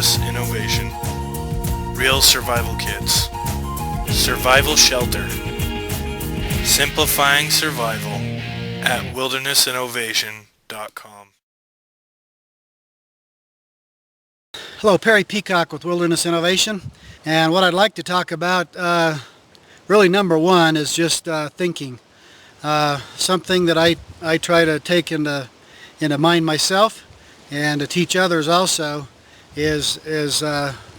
Wilderness Innovation. Real survival kits. Survival shelter. Simplifying survival at wildernessinnovation.com. Hello, Perry Peacock with Wilderness Innovation, and what I'd like to talk about, really number one, is just thinking. Something that I try to take into mind myself and to teach others also is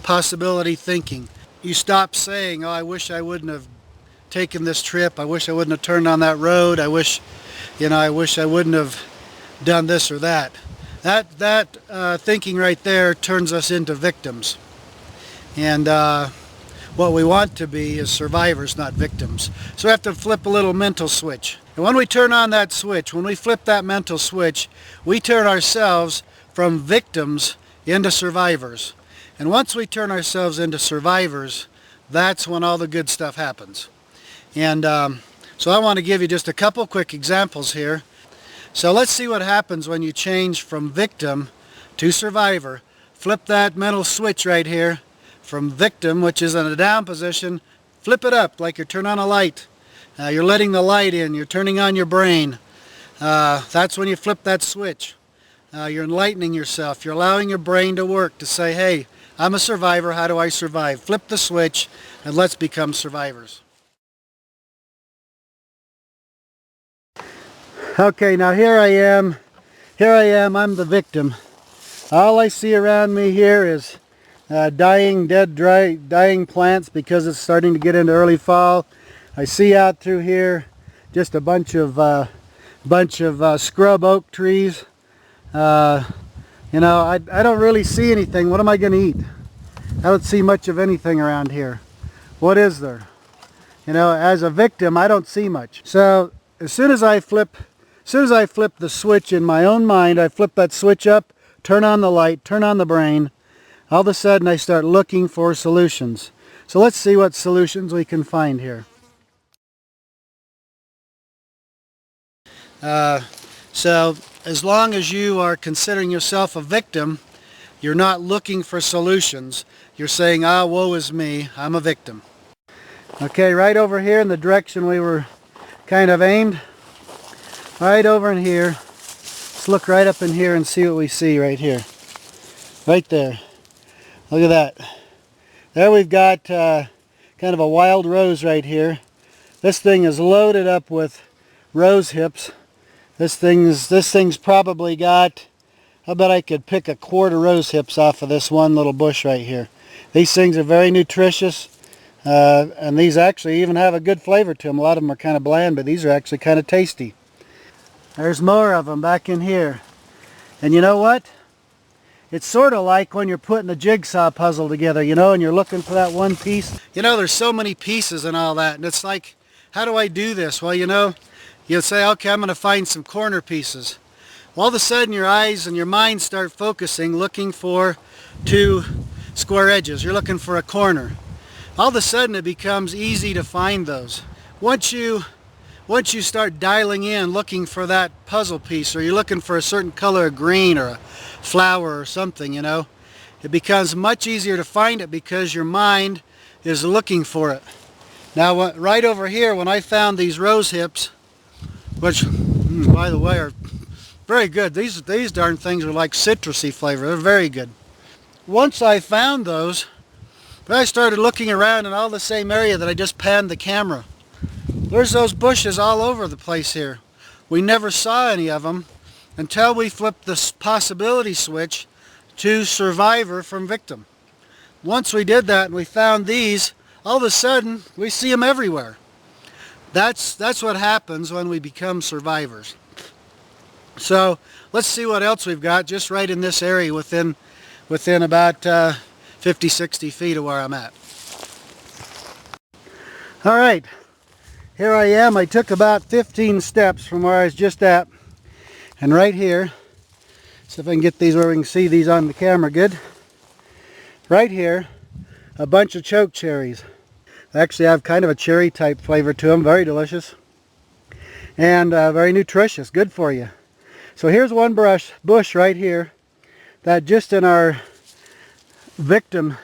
possibility thinking. You stop saying, oh, I wish I wouldn't have taken this trip, I wish I wouldn't have turned on that road, I wish I wouldn't have done this or that. That thinking right there turns us into victims. And what we want to be is survivors, not victims. So we have to flip a little mental switch. And when we turn on that switch, when we flip that mental switch, we turn ourselves from victims into survivors. And once we turn ourselves into survivors, that's when all the good stuff happens. And so I want to give you just a couple quick examples here. So let's see what happens when you change from victim to survivor. Flip that mental switch right here from victim, which is in a down position, flip it up like you're turning on a light. You're letting the light in, you're turning on your brain. That's when you flip that switch. You're enlightening yourself, you're allowing your brain to work, to say, hey, I'm a survivor, how do I survive? Flip the switch and let's become survivors. Okay, now here I am, I'm the victim. All I see around me here is dying plants because it's starting to get into early fall. I see out through here just a bunch of scrub oak trees. I don't really see anything. What am I going to eat? I don't see much of anything around here. What is there? As a victim, I don't see much. So as soon as I flip the switch in my own mind, I flip that switch up, turn on the light, turn on the brain, all of a sudden I start looking for solutions. So let's see what solutions we can find here. So as long as you are considering yourself a victim, you're not looking for solutions. You're saying, ah, woe is me, I'm a victim. Okay, right over here in the direction we were kind of aimed, right over in here. Let's look right up in here and see what we see right here. Right there. Look at that. There we've got kind of a wild rose right here. This thing is loaded up with rose hips. This thing's probably got, I bet I could pick a quart of rose hips off of this one little bush right here. These things are very nutritious, and these actually even have a good flavor to them. A lot of them are kind of bland, but these are actually kind of tasty. There's more of them back in here. And you know what? It's sort of like when you're putting a jigsaw puzzle together, and you're looking for that one piece. There's so many pieces and all that, and it's like, how do I do this? Well, you'll say, okay, I'm going to find some corner pieces. All of a sudden your eyes and your mind start focusing, looking for two square edges. You're looking for a corner. All of a sudden it becomes easy to find those. Once you start dialing in, looking for that puzzle piece, or you're looking for a certain color of green or a flower or something, it becomes much easier to find it because your mind is looking for it. Now, right over here, when I found these rose hips, which, by the way, are very good. These darn things are like citrusy flavor. They're very good. Once I found those, I started looking around in all the same area that I just panned the camera. There's those bushes all over the place here. We never saw any of them until we flipped the possibility switch to survivor from victim. Once we did that and we found these, all of a sudden we see them everywhere. That's what happens when we become survivors. So let's see what else we've got just right in this area within about 50-60 feet of where I'm at. All right, here I am. I took about 15 steps from where I was just at, and right here, see if I can get these where we can see these on the camera good. Right here, a bunch of choke cherries. They actually have kind of a cherry type flavor to them, very delicious and very nutritious, good for you. So here's one bush right here that just in our victim,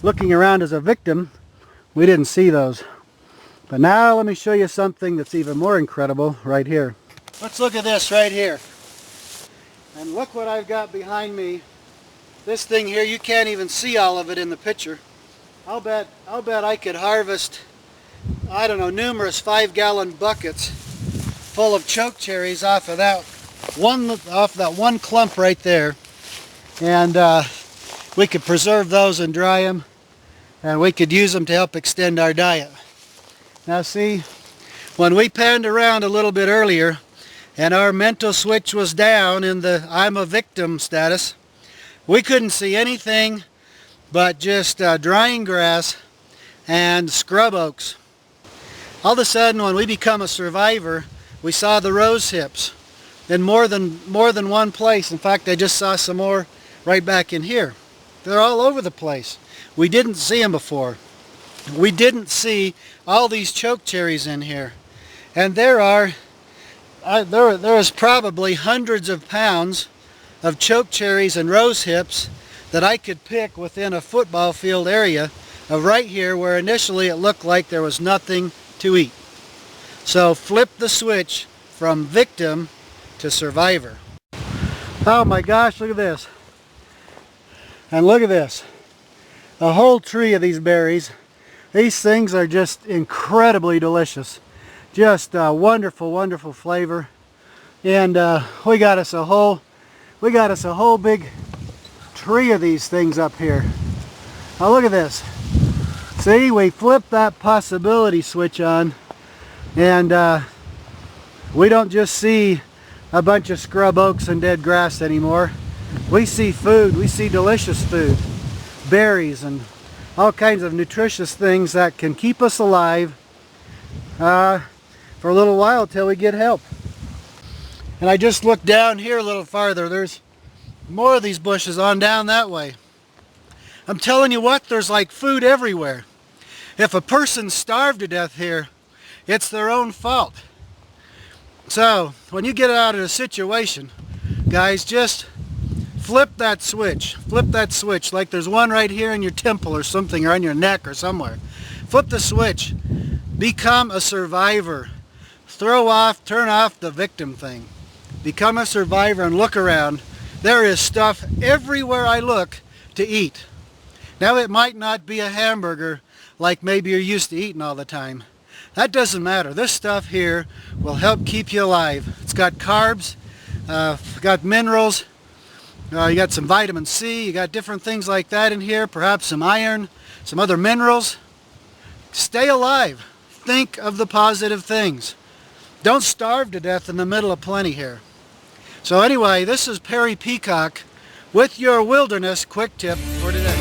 looking around as a victim, we didn't see those. But now let me show you something that's even more incredible right here. Let's look at this right here. And look what I've got behind me. This thing here, you can't even see all of it in the picture. I'll bet I could harvest, I don't know, numerous 5-gallon buckets full of choke cherries off of that one clump right there. And we could preserve those and dry them, and we could use them to help extend our diet. Now see, when we panned around a little bit earlier and our mental switch was down in the I'm a victim status, we couldn't see anything but just drying grass and scrub oaks. All of a sudden, when we become a survivor, we saw the rose hips in more than one place. In fact, I just saw some more right back in here. They're all over the place. We didn't see them before. We didn't see all these choke cherries in here. And there is probably hundreds of pounds of choke cherries and rose hips that I could pick within a football field area of right here, where initially it looked like there was nothing to eat. So flip the switch from victim to survivor. Oh my gosh, look at this. And look at this. A whole tree of these berries. These things are just incredibly delicious. Just wonderful, wonderful flavor. And we got us a whole big tree of these things up here. Now look at this. See, we flipped that possibility switch on, and we don't just see a bunch of scrub oaks and dead grass anymore. We see food. We see delicious food. Berries and all kinds of nutritious things that can keep us alive for a little while till we get help. And I just looked down here a little farther. There's more of these bushes on down that way. I'm telling you what, there's like food everywhere. If a person's starved to death here, it's their own fault. So when you get out of a situation, guys, just flip that switch. Flip that switch, like there's one right here in your temple or something, or on your neck or somewhere. Flip the switch. Become a survivor. Turn off the victim thing. Become a survivor and look around. There is stuff everywhere I look to eat. Now it might not be a hamburger like maybe you're used to eating all the time. That doesn't matter. This stuff here will help keep you alive. It's got carbs, got minerals, you got some vitamin C, you got different things like that in here, perhaps some iron, some other minerals. Stay alive. Think of the positive things. Don't starve to death in the middle of plenty here. So anyway, this is Perry Peacock with your wilderness quick tip for today.